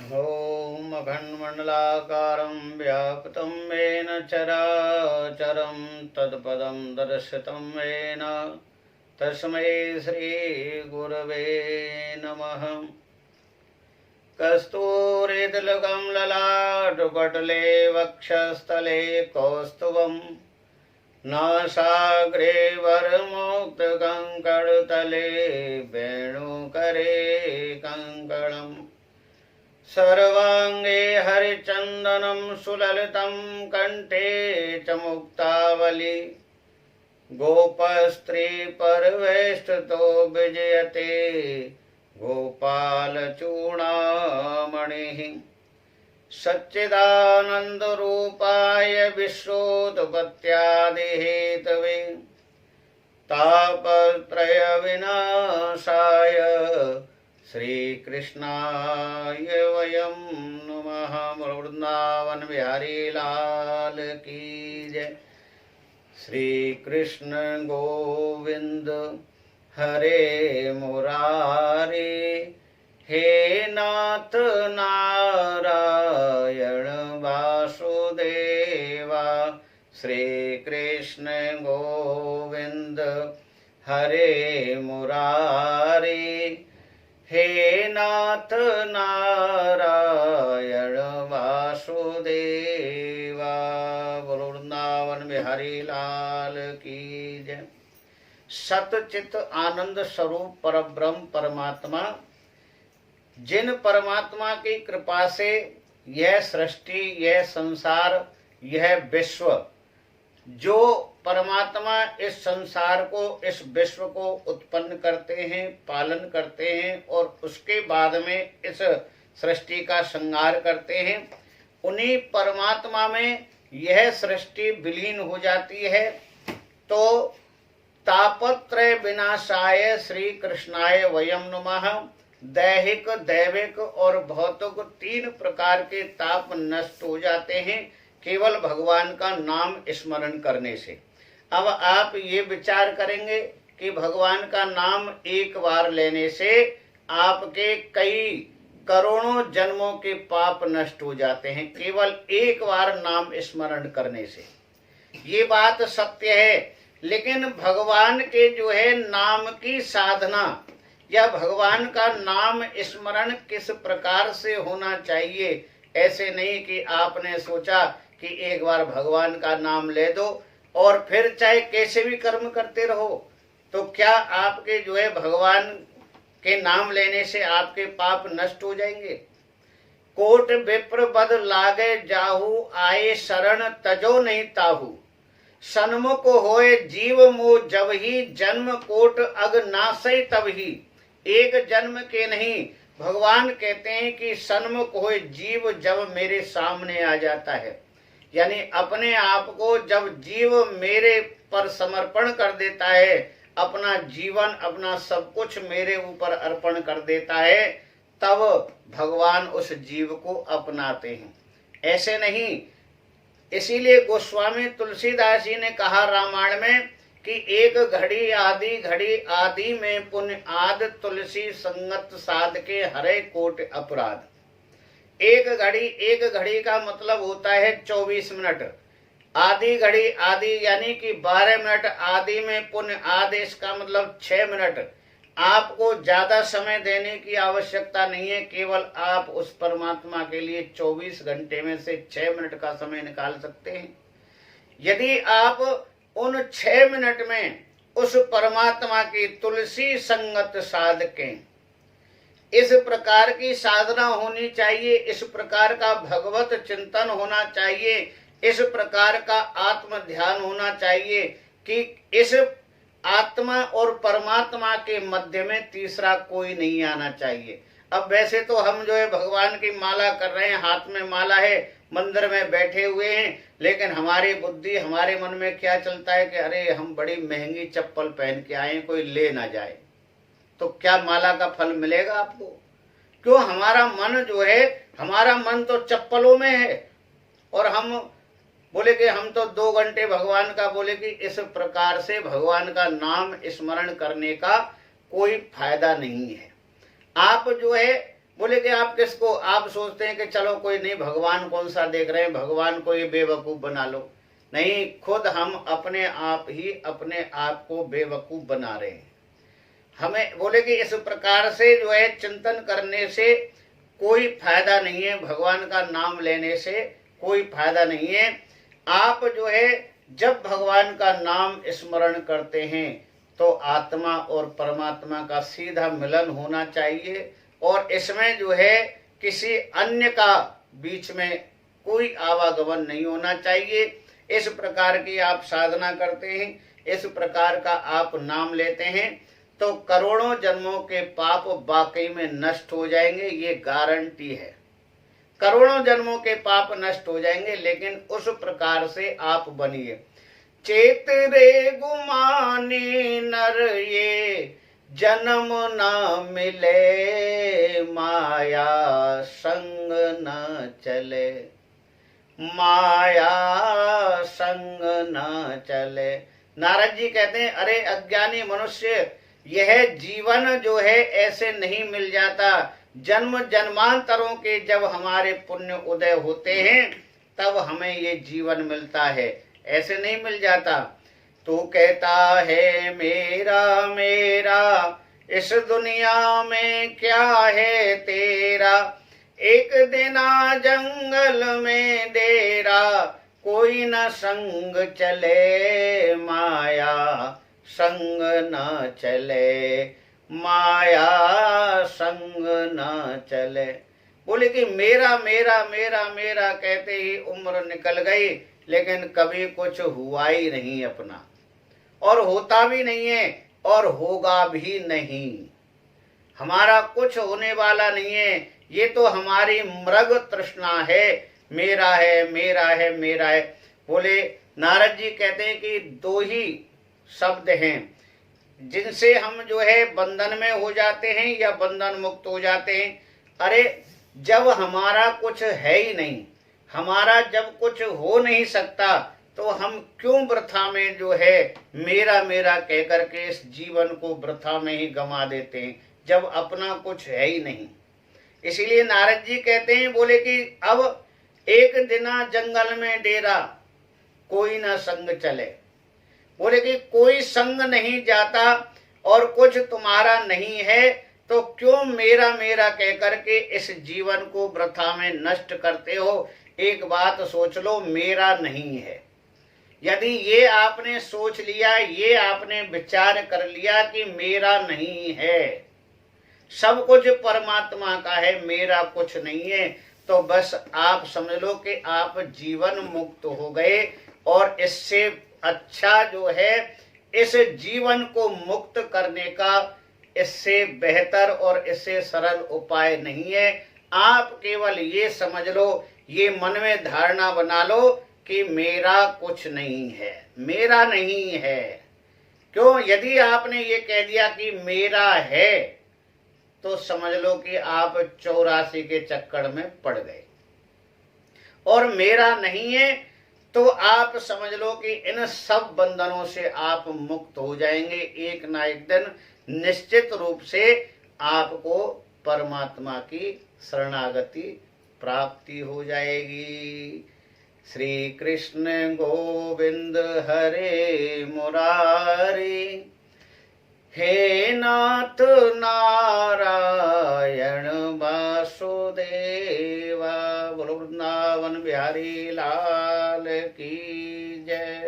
ॐ अखण्डमण्डलाकारं व्याप्तं येन चराचरं तत्पदं दर्शितं येन तस्मै श्रीगुरवे नमः। कस्तूरितिलकं ललाटपटले वक्षस्थले कौस्तुभं नासाग्रे वरमुक्तकङ्कणतले वेणुकरे कङ्कणम् सर्वांगे हरिचन्दनं सुललितं कंठे च मुक्तावली गोपस्त्रीपरिवेष्टितो विजयते गोपालचूडामणिः सच्चिदानन्दरूपाय विश्वोत्पत्त्यादिहेतवे तापत्रयविनाशाय श्री कृष्णाय वयं नमः। वृंदावन बिहारी लाल की जय। श्री कृष्ण गोविंद हरे मुरारी हे नाथ नारायण वासुदेवा। श्री कृष्ण गोविंद हरे मुरारी हे नाथ नारायण वासुदेवा। वृंदावन बिहारी लाल की जय। सतचित आनंद स्वरूप परब्रह्म परमात्मा, जिन परमात्मा की कृपा से यह सृष्टि, यह संसार, यह विश्व, जो परमात्मा इस संसार को, इस विश्व को उत्पन्न करते हैं, पालन करते हैं और उसके बाद में इस सृष्टि का संहार करते हैं, उन्हीं परमात्मा में यह सृष्टि विलीन हो जाती है। तो तापत्रय विनाशाय श्री कृष्णाय वयं नमः। दैहिक, दैविक और भौतिक तीन प्रकार के ताप नष्ट हो जाते हैं केवल भगवान का नाम स्मरण करने से। अब आप ये विचार करेंगे कि भगवान का नाम एक बार लेने से आपके कई करोड़ों जन्मों के पाप नष्ट हो जाते हैं केवल एक बार नाम स्मरण करने से। ये बात सत्य है, लेकिन भगवान के जो है नाम की साधना या भगवान का नाम स्मरण किस प्रकार से होना चाहिए, ऐसे नहीं कि आपने सोचा कि एक बार भगवान का नाम ले दो और फिर चाहे कैसे भी कर्म करते रहो, तो क्या आपके जो है भगवान के नाम लेने से आपके पाप नष्ट हो जाएंगे। कोट विप्र बद लागे जाहू, आए शरण तजो नहीं ताहू। सन्मुख होए जीव मो जब ही, जन्म कोट अग नासै तब ही। एक जन्म के नहीं, भगवान कहते हैं कि सन्मुख होए जीव जब मेरे सामने आ जाता है, यानी अपने आप को जब जीव मेरे पर समर्पण कर देता है, अपना जीवन, अपना सब कुछ मेरे ऊपर अर्पण कर देता है, तब भगवान उस जीव को अपनाते हैं, ऐसे नहीं। इसीलिए गोस्वामी तुलसीदास जी ने कहा रामायण में कि एक घड़ी आदि में पुण्य आद, तुलसी संगत साध के हरे कोट अपराध। एक घड़ी का मतलब होता है 24 मिनट। आधी घड़ी, आदि यानी कि 12 मिनट, आदि में पुण्य आदि, इसका मतलब 6 मिनट। आपको ज्यादा समय देने की आवश्यकता नहीं है, केवल आप उस परमात्मा के लिए 24 घंटे में से 6 मिनट का समय निकाल सकते हैं। यदि आप उन 6 मिनट में उस परमात्मा की तुलसी संगत साधकें, इस प्रकार की साधना होनी चाहिए, इस प्रकार का भगवत चिंतन होना चाहिए, इस प्रकार का आत्म ध्यान होना चाहिए कि इस आत्मा और परमात्मा के मध्य में तीसरा कोई नहीं आना चाहिए। अब वैसे तो हम जो है भगवान की माला कर रहे हैं, हाथ में माला है, मंदिर में बैठे हुए हैं, लेकिन हमारी बुद्धि, हमारे मन में क्या चलता है कि अरे हम बड़ी महंगी चप्पल पहन के आए, कोई ले ना जाए, तो क्या माला का फल मिलेगा आपको? क्यों? हमारा मन जो है, हमारा मन तो चप्पलों में है और हम बोले कि हम तो 2 घंटे भगवान का, बोले कि इस प्रकार से भगवान का नाम स्मरण करने का कोई फायदा नहीं है। आप जो है बोले कि आप किसको, आप सोचते हैं कि चलो कोई नहीं, भगवान कौन सा देख रहे हैं, भगवान को ये बेवकूफ बना लो। नहीं, खुद हम अपने आप ही अपने आप को बेवकूफ बना रहे हैं। हमें बोले कि इस प्रकार से जो है चिंतन करने से कोई फायदा नहीं है, भगवान का नाम लेने से कोई फायदा नहीं है। आप जो है जब भगवान का नाम स्मरण करते हैं तो आत्मा और परमात्मा का सीधा मिलन होना चाहिए, और इसमें जो है किसी अन्य का बीच में कोई आवागमन नहीं होना चाहिए। इस प्रकार की आप साधना करते हैं, इस प्रकार का आप नाम लेते हैं तो करोड़ों जन्मों के पाप वाकई में नष्ट हो जाएंगे, ये गारंटी है। करोड़ों जन्मों के पाप नष्ट हो जाएंगे, लेकिन उस प्रकार से आप बनिए। चेत रे गुमानी नर ये जन्म न मिले, माया संग न चले, माया संग न चले। नारद जी कहते हैं, अरे अज्ञानी मनुष्य, यह जीवन जो है ऐसे नहीं मिल जाता। जन्म जन्मांतरों के जब हमारे पुण्य उदय होते हैं तब हमें ये जीवन मिलता है, ऐसे नहीं मिल जाता। तू कहता है मेरा मेरा, इस दुनिया में क्या है तेरा, एक दिना जंगल में डेरा, कोई न संग चले, माया संग न चले, माया संग न चले। बोले कि मेरा मेरा मेरा मेरा कहते ही उम्र निकल गई, लेकिन कभी कुछ हुआ ही नहीं अपना, और होता भी नहीं है और होगा भी नहीं। हमारा कुछ होने वाला नहीं है, ये तो हमारी मृग तृष्णा है, मेरा है मेरा है मेरा है। बोले नारद जी कहते हैं कि दो ही शब्द हैं जिनसे हम जो है बंधन में हो जाते हैं या बंधन मुक्त हो जाते हैं। अरे जब हमारा कुछ है ही नहीं, हमारा जब कुछ हो नहीं सकता, तो हम क्यों वृथा में जो है मेरा मेरा कह करके इस जीवन को वृथा में ही गंवा देते हैं, जब अपना कुछ है ही नहीं। इसीलिए नारद जी कहते हैं, बोले कि अब एक दिना जंगल में डेरा, कोई ना संग चले। बोले कि कोई संग नहीं जाता और कुछ तुम्हारा नहीं है, तो क्यों मेरा मेरा कह करके इस जीवन को वृथा में नष्ट करते हो। एक बात सोच लो, मेरा नहीं है। यदि ये आपने सोच लिया, ये आपने विचार कर लिया कि मेरा नहीं है, सब कुछ परमात्मा का है, मेरा कुछ नहीं है, तो बस आप समझ लो कि आप जीवन मुक्त हो गए। और इससे अच्छा जो है इस जीवन को मुक्त करने का इससे बेहतर और इससे सरल उपाय नहीं है। आप केवल ये समझ लो, ये मन में धारणा बना लो कि मेरा कुछ नहीं है, मेरा नहीं है। क्यों? यदि आपने ये कह दिया कि मेरा है, तो समझ लो कि आप 84 के चक्कर में पड़ गए। और मेरा नहीं है तो आप समझ लो कि इन सब बंधनों से आप मुक्त हो जाएंगे। एक ना एक दिन निश्चित रूप से आपको परमात्मा की शरणागति प्राप्ति हो जाएगी। श्री कृष्ण गोविंद हरे मुरारी, हे नाथ नारायण वासुदेवा। बोलो वृंदावन बिहारी लाल की जय।